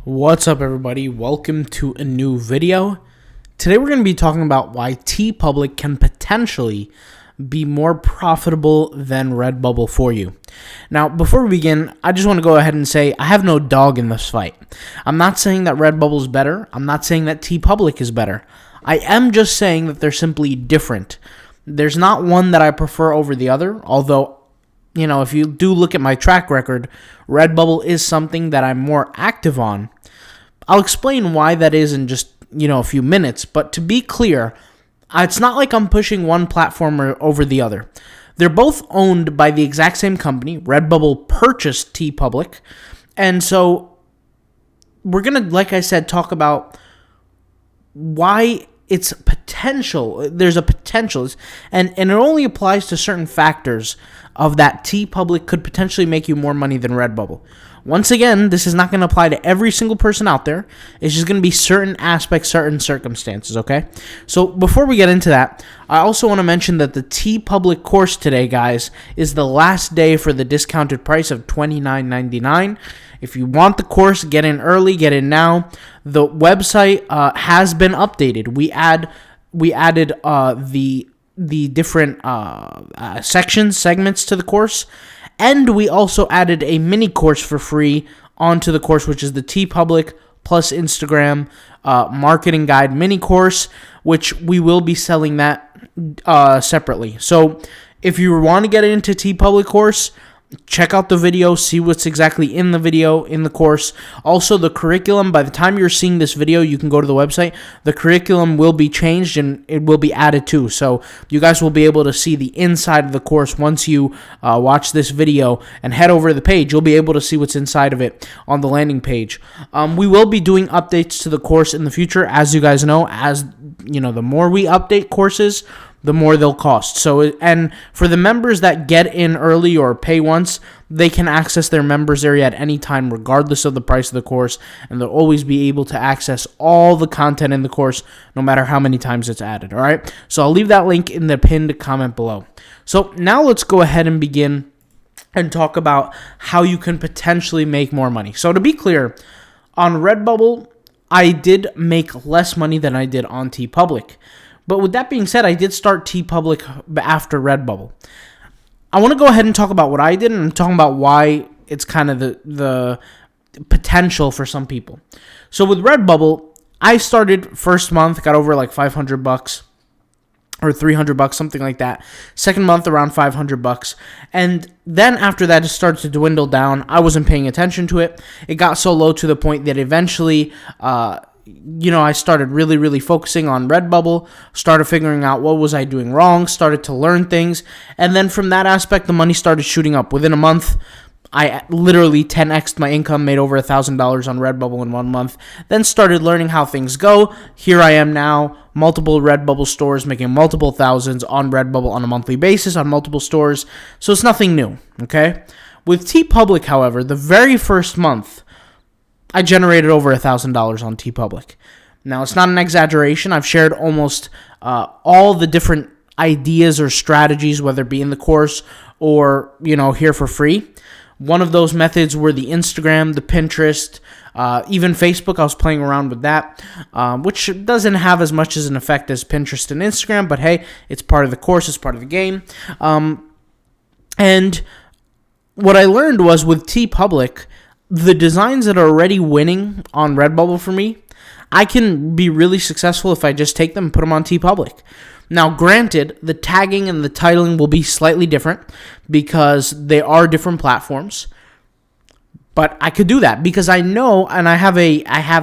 What's up, everybody? Welcome to a new video. Today we're going to be talking about why TeePublic can potentially be more profitable than Redbubble for you. Now, before we begin, I just want to go ahead and say I have no dog in this fight. I'm not saying that Redbubble is better. I'm not saying that TeePublic is better. I am just saying that they're simply different. There's not one that I prefer over the other, although if you do look at my track record, Redbubble is something that I'm more active on. I'll explain why that is in just, a few minutes, but to be clear, it's not like I'm pushing one platform over the other. They're both owned by the exact same company. Redbubble purchased TeePublic, and so we're going to, like I said, talk about why it's potential. There's a potential, and it only applies to certain factors of that TeePublic could potentially make you more money than Redbubble. Once again, this is not going to apply to every single person out there. It's just going to be certain aspects, certain circumstances, okay? So before we get into that, I also want to mention that the TeePublic course today, guys, is the last day for the discounted price of $29.99. If you want the course, get in early, get in now. The website has been updated. We added the different segments to the course, and we also added a mini course for free onto the course, which is the TeePublic plus Instagram marketing guide mini course, which we will be selling that separately. So if you want to get into TeePublic course, check out the video, see what's exactly in the video, in the course. Also, the curriculum, by the time you're seeing this video, you can go to the website. The curriculum will be changed and it will be added too. So you guys will be able to see the inside of the course once you watch this video and head over to the page. You'll be able to see what's inside of it on the landing page. We will be doing updates to the course in the future. As you guys know, the more we update courses, the more they'll cost. So, and for the members that get in early or pay once, they can access their members area at any time, regardless of the price of the course, and they'll always be able to access all the content in the course, no matter how many times it's added, all right? So I'll leave that link in the pinned comment below. So now let's go ahead and begin and talk about how you can potentially make more money. So to be clear, on Redbubble, I did make less money than I did on TeePublic. But with that being said, I did start TeePublic after Redbubble. I want to go ahead and talk about what I did, and I'm talking about why it's kind of the potential for some people. So with Redbubble, I started first month, got over like $500 or $300, something like that. Second month, around $500. And then after that, it started to dwindle down. I wasn't paying attention to it. It got so low to the point that eventually I started really focusing on Redbubble, started figuring out what was I doing wrong, started to learn things, and then from that aspect, the money started shooting up. Within a month, I literally 10x'd my income, made over $1,000 on Redbubble in 1 month, then started learning how things go. Here I am now, multiple Redbubble stores, making multiple thousands on Redbubble on a monthly basis on multiple stores, so it's nothing new, okay? With TeePublic, however, the very first month, I generated over $1,000 on TeePublic. Now, it's not an exaggeration. I've shared almost all the different ideas or strategies, whether it be in the course or, here for free. One of those methods were the Instagram, the Pinterest, even Facebook. I was playing around with that, which doesn't have as much as an effect as Pinterest and Instagram, but hey, it's part of the course, it's part of the game. And what I learned was with TeePublic, the designs that are already winning on Redbubble for me, I can be really successful if I just take them and put them on TeePublic. Now, granted, the tagging and the titling will be slightly different because they are different platforms, but I could do that because I know, and I have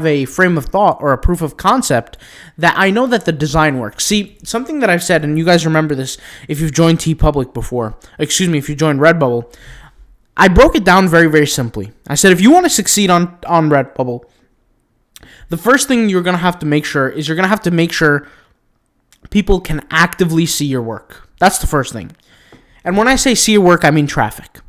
a frame of thought or a proof of concept that I know that the design works. See, something that I've said, and you guys remember this if you've joined TeePublic before, if you joined Redbubble, I broke it down very simply. I said, if you want to succeed on Redbubble, the first thing you're going to have to make sure is you're going to have to make sure people can actively see your work. That's the first thing. And when I say see your work, I mean traffic.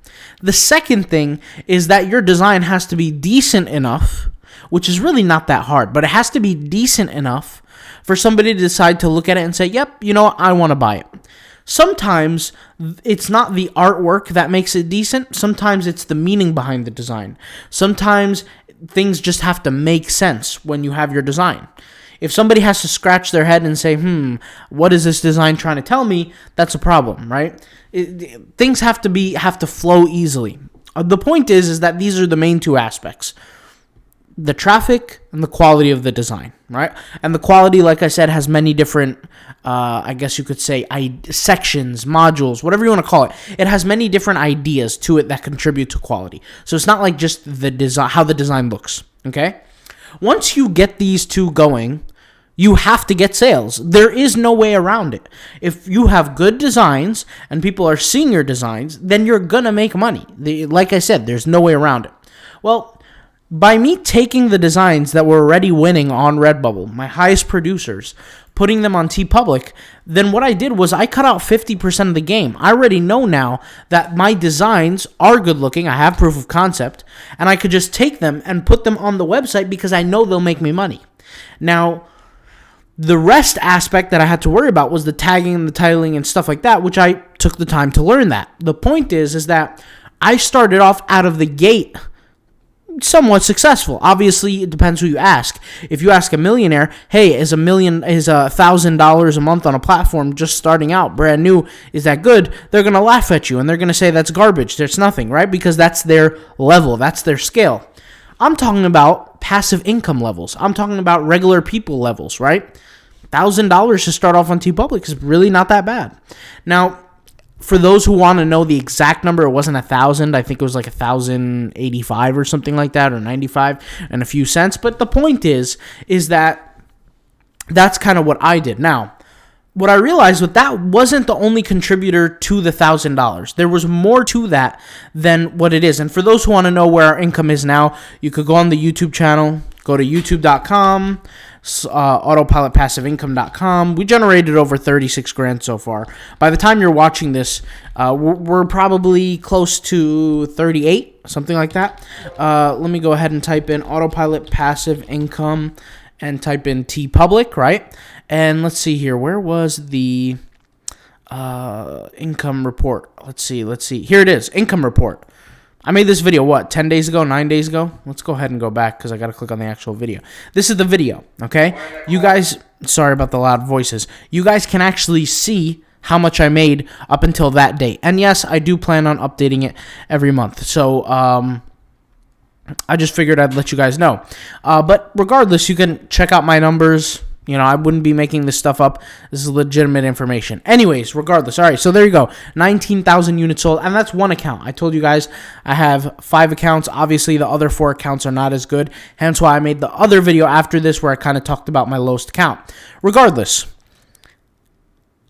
The second thing is that your design has to be decent enough, which is really not that hard, but it has to be decent enough for somebody to decide to look at it and say, yep, I want to buy it. Sometimes it's not the artwork that makes it decent. Sometimes it's the meaning behind the design. Sometimes things just have to make sense when you have your design. If somebody has to scratch their head and say, what is this design trying to tell me? That's a problem, right? Things have to flow easily. The point is that these are the main two aspects: the traffic and the quality of the design, right? And the quality, like I said, has many different, I guess you could say, sections, modules, whatever you want to call it. It has many different ideas to it that contribute to quality. So it's not like just the design, how the design looks, okay? Once you get these two going, you have to get sales. There is no way around it. If you have good designs and people are seeing your designs, then you're going to make money. Like I said, there's no way around it. Well, by me taking the designs that were already winning on Redbubble, my highest producers, putting them on TeePublic, then what I did was I cut out 50% of the game. I already know now that my designs are good looking. I have proof of concept, and I could just take them and put them on the website because I know they'll make me money. Now, the rest aspect that I had to worry about was the tagging and the titling and stuff like that, which I took the time to learn that. The point is that I started off out of the gate somewhat successful. Obviously, it depends who you ask. If you ask a millionaire, hey, is $1,000 a month on a platform just starting out, brand new, is that good? They're going to laugh at you and they're going to say that's garbage. There's nothing, right? Because that's their level. That's their scale. I'm talking about passive income levels. I'm talking about regular people levels, right? $1,000 to start off on TeePublic is really not that bad. Now, for those who want to know the exact number, it wasn't 1,000. I think it was like 1,085 or something like that, or 95 and a few cents. But the point is that that's kind of what I did. Now, what I realized was that wasn't the only contributor to the $1,000. There was more to that than what it is. And for those who want to know where our income is now, you could go on the YouTube channel, go to youtube.com, autopilotpassiveincome.com. We generated over 36 grand so far. By the time you're watching this, we're probably close to 38, something like that. Let me go ahead and type in autopilot passive income and type in TeePublic, right? And let's see here. Where was the income report? Let's see. Here it is, income report. I made this video, 10 days ago, 9 days ago? Let's go ahead and go back because I got to click on the actual video. This is the video, okay? You guys, sorry about the loud voices. You guys can actually see how much I made up until that date. And yes, I do plan on updating it every month. So, I just figured I'd let you guys know. But regardless, you can check out my numbers. You know, I wouldn't be making this stuff up. This is legitimate information. Anyways, regardless. All right, so there you go. 19,000 units sold, and that's one account. I told you guys I have 5 accounts. Obviously, the other 4 accounts are not as good. Hence why I made the other video after this where I kind of talked about my lowest account. Regardless,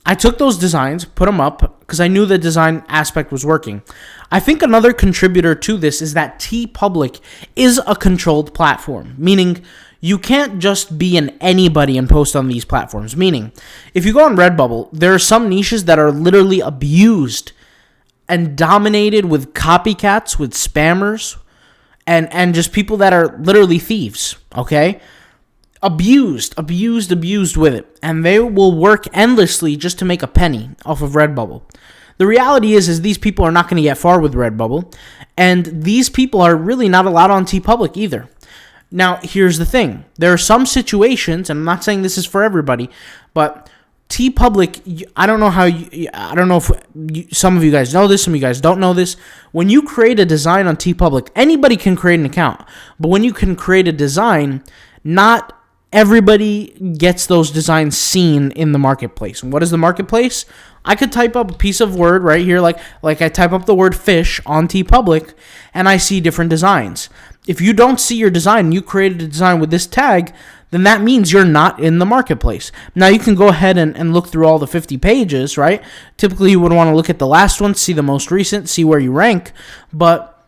I took those designs, put them up, because I knew the design aspect was working. I think another contributor to this is that TeePublic is a controlled platform, meaning you can't just be an anybody and post on these platforms. Meaning, if you go on Redbubble, there are some niches that are literally abused and dominated with copycats, with spammers, and just people that are literally thieves, okay? Abused with it. And they will work endlessly just to make a penny off of Redbubble. The reality is these people are not going to get far with Redbubble, and these people are really not allowed on TeePublic either. Now, here's the thing. There are some situations, and I'm not saying this is for everybody, but TeePublic, I don't know if some of you guys know this, some of you guys don't know this. When you create a design on TeePublic, anybody can create an account. But when you can create a design, not everybody gets those designs seen in the marketplace. And what is the marketplace? I could type up a piece of word right here, like I type up the word fish on TeePublic, and I see different designs. If you don't see your design, you created a design with this tag, then that means you're not in the marketplace. Now, you can go ahead and look through all the 50 pages, right? Typically, you would want to look at the last one, see the most recent, see where you rank. But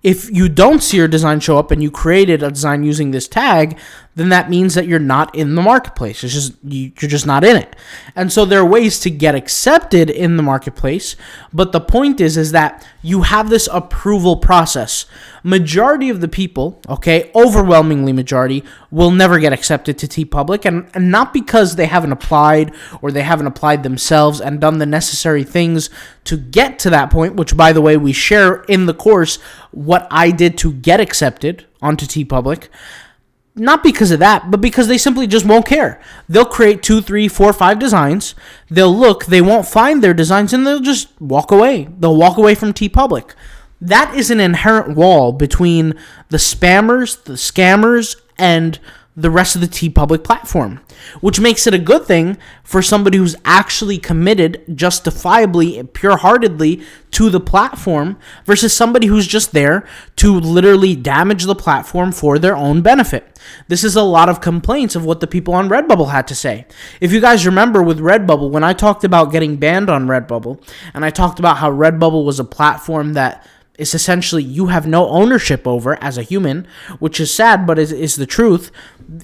if you don't see your design show up and you created a design using this tag, then that means that you're not in the marketplace. You're just not in it. And so there are ways to get accepted in the marketplace, but the point is that you have this approval process. Majority of the people, okay, overwhelmingly majority, will never get accepted to TeePublic, and not because they haven't applied or they haven't applied themselves and done the necessary things to get to that point, which, by the way, we share in the course what I did to get accepted onto TeePublic. Not because of that, but because they simply just won't care. They'll create 2, 3, 4, 5 designs. They'll look, they won't find their designs, and they'll just walk away. They'll walk away from TeePublic. That is an inherent wall between the spammers, the scammers, and the rest of the TeePublic platform, which makes it a good thing for somebody who's actually committed justifiably, pure-heartedly to the platform versus somebody who's just there to literally damage the platform for their own benefit. This is a lot of complaints of what the people on Redbubble had to say. If you guys remember with Redbubble, when I talked about getting banned on Redbubble, and I talked about how Redbubble was a platform that is essentially you have no ownership over as a human, which is sad, but is the truth.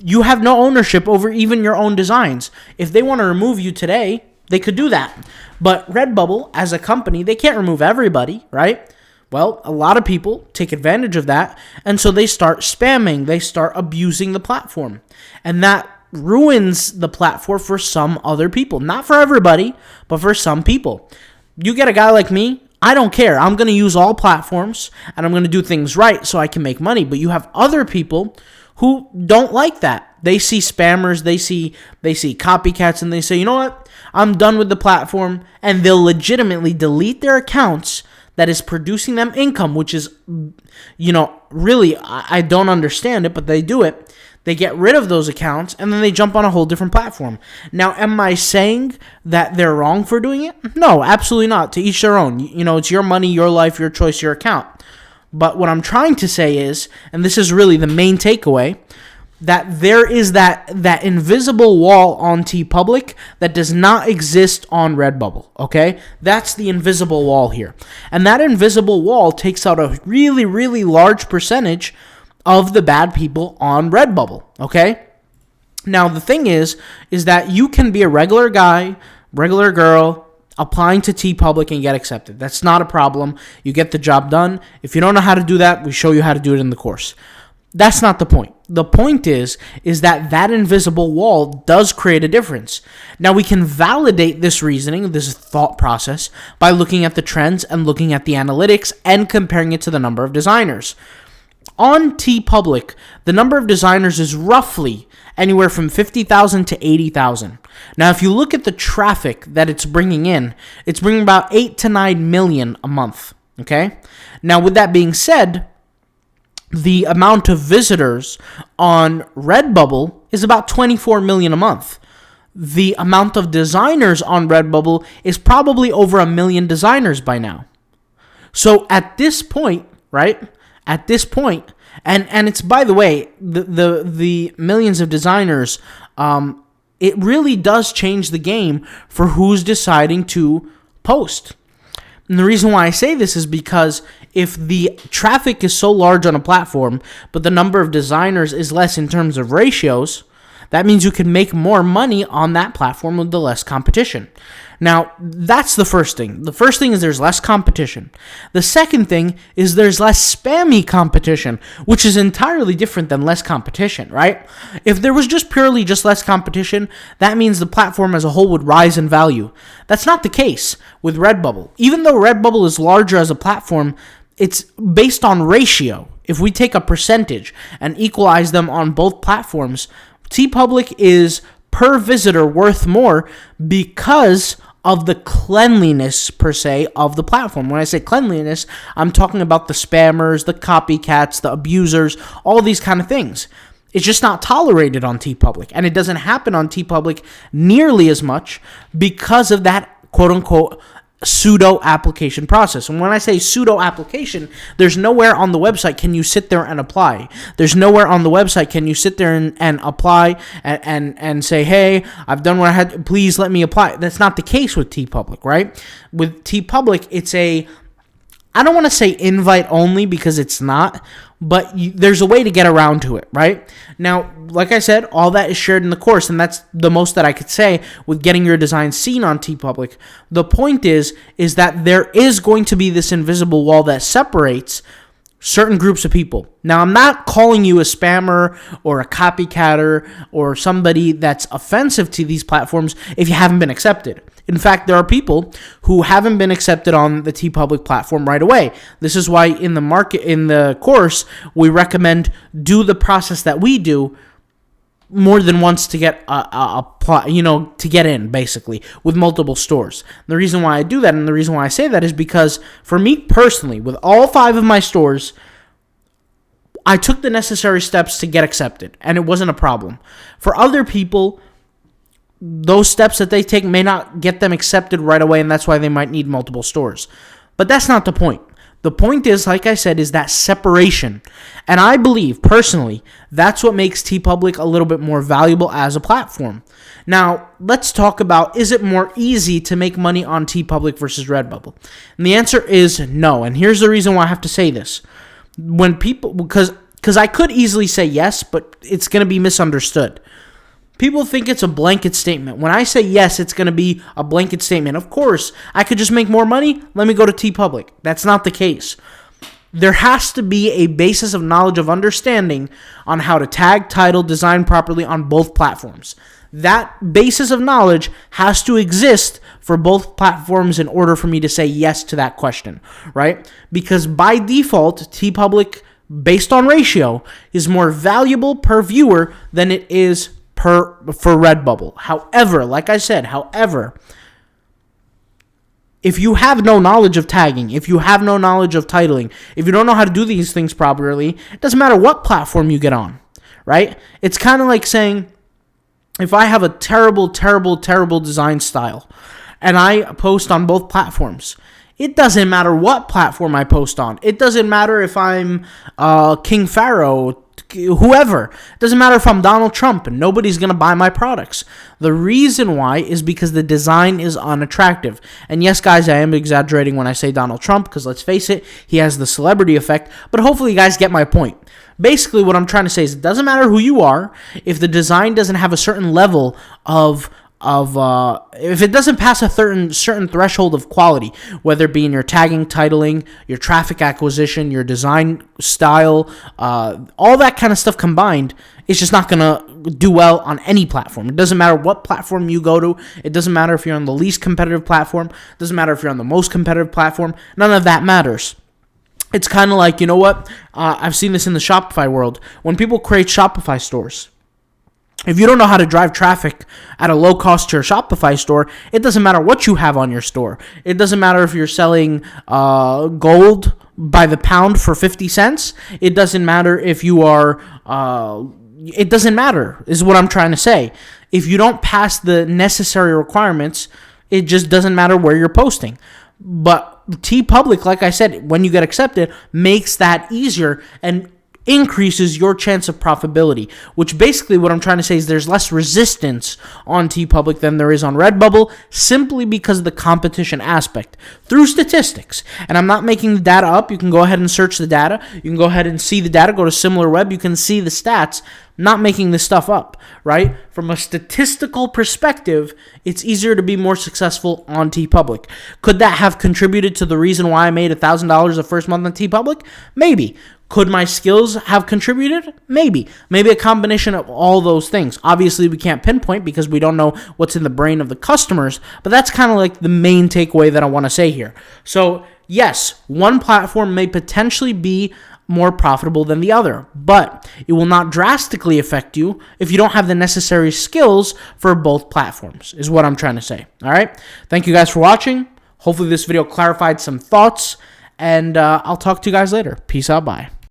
You have no ownership over even your own designs. If they want to remove you today, they could do that. But Redbubble, as a company, they can't remove everybody, right? Well, a lot of people take advantage of that, and so they start spamming. They start abusing the platform. And that ruins the platform for some other people. Not for everybody, but for some people. You get a guy like me, I don't care. I'm going to use all platforms, and I'm going to do things right so I can make money. But you have other people who don't like that. They see spammers, they see copycats, and they say, you know what? I'm done with the platform, and they'll legitimately delete their accounts that is producing them income, which is, really, I don't understand it, but they do it. They get rid of those accounts, and then they jump on a whole different platform. Now, am I saying that they're wrong for doing it? No, absolutely not. To each their own. It's your money, your life, your choice, your account. But what I'm trying to say is, and this is really the main takeaway, that there is that invisible wall on TeePublic that does not exist on Redbubble, okay? That's the invisible wall here. And that invisible wall takes out a really, really large percentage of the bad people on Redbubble, okay? Now, the thing is that you can be a regular guy, regular girl, applying to TeePublic and get accepted. That's not a problem. You get the job done. If you don't know how to do that, we show you how to do it in the course. That's not the point. The point is that invisible wall does create a difference. Now, we can validate this reasoning, this thought process, by looking at the trends and looking at the analytics and comparing it to the number of designers. On TeePublic, the number of designers is roughly anywhere from 50,000 to 80,000. Now, if you look at the traffic that it's bringing in, it's bringing about 8 to 9 million a month, okay? Now, with that being said, the amount of visitors on Redbubble is about 24 million a month. The amount of designers on Redbubble is probably over 1 million designers by now. So at this point, right? At this point, and it's, by the way, the millions of designers, it really does change the game for who's deciding to post. And the reason why I say this is because if the traffic is so large on a platform, but the number of designers is less in terms of ratios, that means you can make more money on that platform with the less competition. Now, that's the first thing. The first thing is there's less competition. The second thing is there's less spammy competition, which is entirely different than less competition, right? If there was just purely less competition, that means the platform as a whole would rise in value. That's not the case with Redbubble. Even though Redbubble is larger as a platform, it's based on ratio. If we take a percentage and equalize them on both platforms, TeePublic is per visitor worth more because of the cleanliness, per se, of the platform. When I say cleanliness, I'm talking about the spammers, the copycats, the abusers, all these kind of things. It's just not tolerated on TeePublic, and it doesn't happen on TeePublic nearly as much because of that quote-unquote pseudo application process. And when I say pseudo application, there's nowhere on the website can you sit there and apply. There's nowhere on the website can you sit there and apply and say, hey, I've done what I had, please let me apply. That's not the case with TeePublic, right? With TeePublic, it's a I don't want to say invite only because it's not, but there's a way to get around to it, right? Now, like I said, all that is shared in the course, and that's the most that I could say with getting your design seen on TeePublic. The point is that there is going to be this invisible wall that separates certain groups of people. Now, I'm not calling you a spammer or a copycatter or somebody that's offensive to these platforms if you haven't been accepted. In fact, there are people who haven't been accepted on the TeePublic platform right away. This is why in the course, we recommend do the process that we do more than once to get to get in, basically, with multiple stores. The reason why I do that and the reason why I say that is because for me personally, with all 5 of my stores, I took the necessary steps to get accepted, and it wasn't a problem. For other people, those steps that they take may not get them accepted right away, and that's why they might need multiple stores. But that's not the point. The point is, like I said, is that separation. And I believe, personally, that's what makes TeePublic a little bit more valuable as a platform. Now, let's talk about, is it more easy to make money on TeePublic versus Redbubble? And the answer is no. And here's the reason why I have to say this. When people, because I could easily say yes, but it's going to be misunderstood. People think it's a blanket statement. When I say yes, it's going to be a blanket statement. Of course, I could just make more money. Let me go to TeePublic. That's not the case. There has to be a basis of knowledge of understanding on how to tag, title, design properly on both platforms. That basis of knowledge has to exist for both platforms in order for me to say yes to that question, right? Because by default, TeePublic, based on ratio, is more valuable per viewer than it is for Redbubble. However, like I said, if you have no knowledge of tagging, if you have no knowledge of titling, if you don't know how to do these things properly, it doesn't matter what platform you get on, right? It's kind of like saying, if I have a terrible design style and I post on both platforms, it doesn't matter what platform I post on. It doesn't matter if I'm King Pharaoh, whoever. It doesn't matter if I'm Donald Trump, and nobody's going to buy my products. The reason why is because the design is unattractive. And yes, guys, I am exaggerating when I say Donald Trump, because let's face it, he has the celebrity effect, but hopefully you guys get my point. Basically, what I'm trying to say is it doesn't matter who you are, if the design doesn't have a certain level of if it doesn't pass a certain threshold of quality, whether it be in your tagging, titling, your traffic acquisition, your design style, all that kind of stuff combined, it's just not going to do well on any platform. It doesn't matter what platform you go to. It doesn't matter if you're on the least competitive platform. It doesn't matter if you're on the most competitive platform. None of that matters. It's kind of like, you know what? I've seen this in the Shopify world. When people create Shopify stores, if you don't know how to drive traffic at a low cost to your Shopify store, it doesn't matter what you have on your store. It doesn't matter if you're selling gold by the pound for 50 cents. It doesn't matter if you are... it doesn't matter, is what I'm trying to say. If you don't pass the necessary requirements, it just doesn't matter where you're posting. But TeePublic, like I said, when you get accepted, makes that easier and increases your chance of profitability, which basically what I'm trying to say is there's less resistance on TeePublic than there is on Redbubble, simply because of the competition aspect through statistics. And I'm not making the data up. You can go ahead and search the data. You can go ahead and see the data. Go to SimilarWeb. You can see the stats. Not making this stuff up, right? From a statistical perspective, it's easier to be more successful on TeePublic. Could that have contributed to the reason why I made $1,000 the first month on TeePublic? Maybe. Could my skills have contributed? Maybe. Maybe a combination of all those things. Obviously, we can't pinpoint because we don't know what's in the brain of the customers, but that's kind of like the main takeaway that I want to say here. So, yes, one platform may potentially be more profitable than the other, but it will not drastically affect you if you don't have the necessary skills for both platforms, is what I'm trying to say. All right? Thank you guys for watching. Hopefully this video clarified some thoughts, and I'll talk to you guys later. Peace out. Bye.